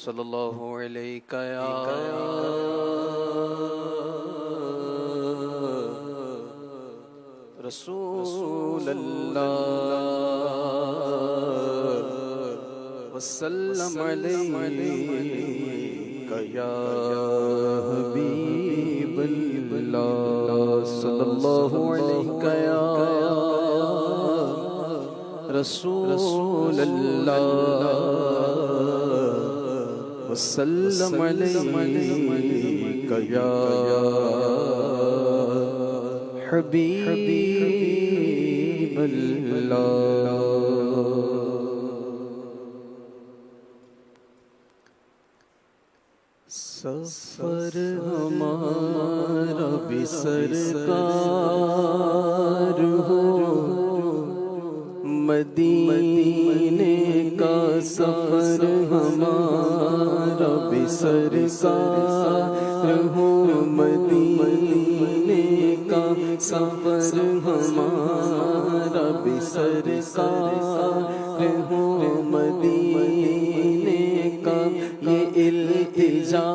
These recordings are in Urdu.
صلی اللہ علیہ یا رسول اللہ وسلم علیک یا حبیب اللہ صلی اللہ علیہ یا رسول اللہ وسلم علیک یا حبیب اللہ۔ سفر ہمارا بھی سرکار ہو، مدینے کا سفر ہمارا بھی سرکار ہو، مدینے کا سفر ہمارا بھی سرکار ہو، مدینے کا یہ التجا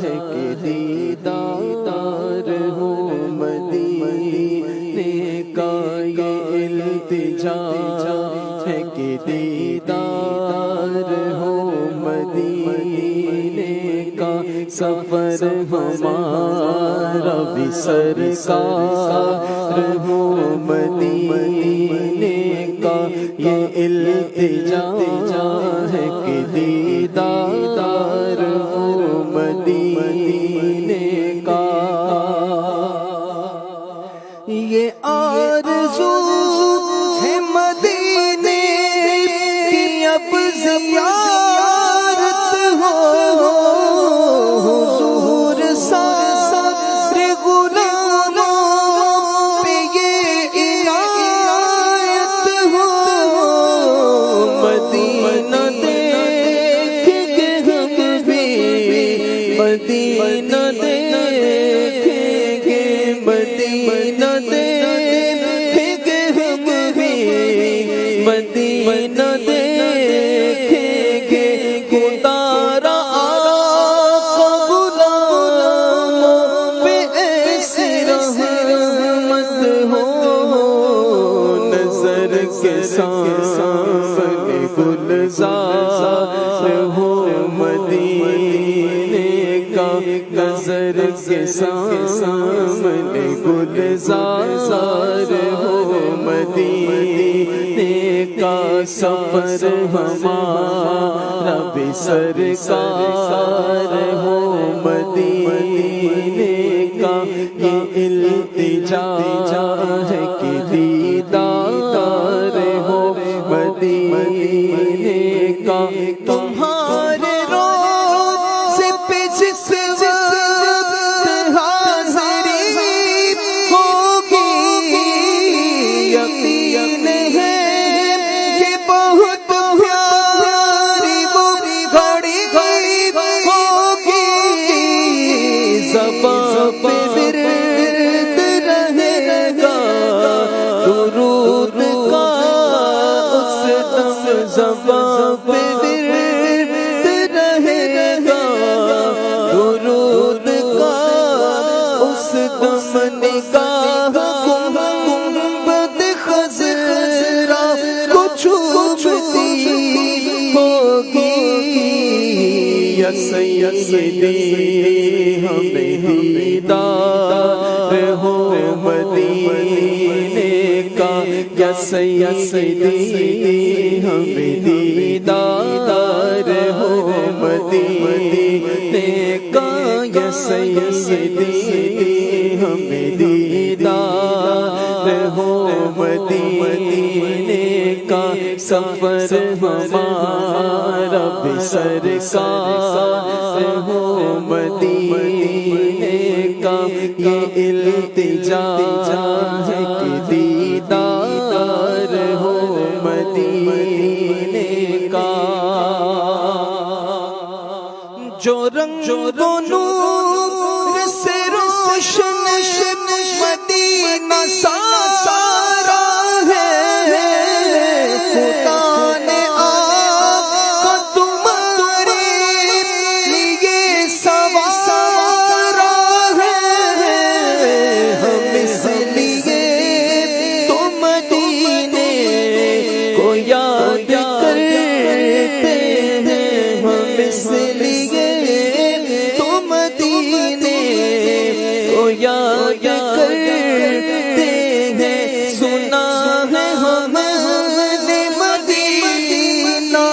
ہے کہ دیدار ہو، مدینے کا یہ التجا ہے کہ دیدار ہو، مدینے کا سفر ہمارا بھی سرکار ہو، مدینے کا یہ التجا ہے کہ دیدار ہو، مدینے کا یہ آرزو ہے مدینے کی اب زیارت ہو، حضور سارے غلاموں پہ یہ عنایت ہو، مدینہ دیکھ کے ہم بھی مدینہ دیکھیں گے، مدینہ دیکھیں گے ہم بھی مدینہ دیکھیں گے، اتارا آقا غلاموں پہ ایسی رحمت ہو، نظر کے سامنے گلزار ہو، مدینے کا نظر کے سامنے گلزار ہو، مدینے کا سفر ہمارا بھی سرکار ہو، مدینے کا یہ التجا ہے کہ دیدار ہو، مدینے کا تمہارے روضے پہ جس وقت حاضری ہوگی، یقین ہے کہ بہت پیاری وہ گھڑی ہوگی، زبان پہ ورد رہے گا درود کا اس دم، زبان پہ ورد رہے گا درود کا اس دم، نگاہ گنبد خضرا کو چومتی ہوگی، یا سیدی ہمیں دیدار ہو، مدینے کا یا سیدی ہمیں دیدار ہو، مدینے کا یا سیدی ہمیں دیدار ہو، مدینے کا سفر ہمارا بھی سرکار ہو، مدینے کا یہ التجا ہے کہ دیدار ہو، مدینے کا جو رنگ و نور سے روشن مدینہ سارا ہے، خدا نے آقا تمہاری اس لیے تو مدینے کو یاد کرتے ہیں سنا ہے ہم نے مدینہ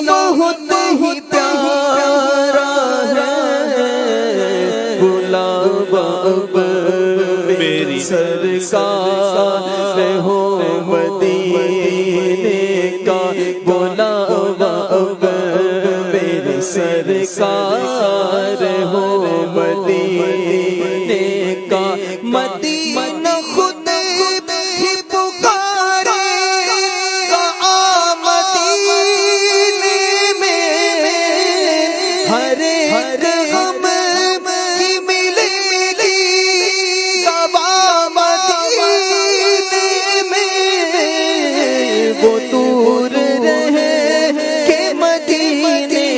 بہت ہی پیارا ہے بلاوا اب میری سرکار ہو مدینے کا بلاوا اب میری سرکار ہو مدینے کا مدینہ خود ہی پکارے گا مدینے میں ہر ایک ہم کی ملے گی گواہ مدینے میں وہ دور رہے کہ مدینے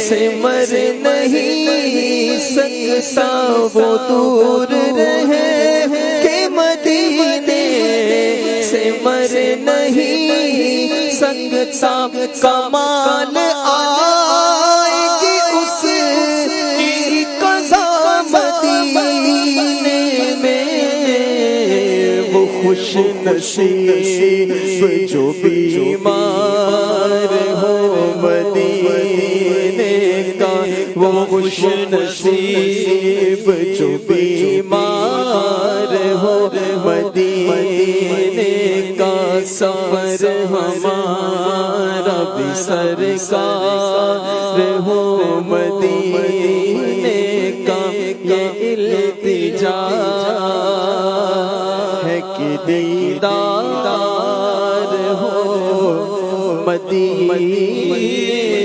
سے مر نہیں سکتا وہ دور رہے کہ مدینے سے مر نہیں سکتا کمال آئے گی اس کی قضا مدینے میں وہ خوش نصیب جو بیمار ہو مدینے کا وہ خوش نصیب جو بیمار ہو مدینے کا سفر ہمارا بھی سرکار ہو مدینے کا یہ التجا ہے کہ دیدار ہو مدینے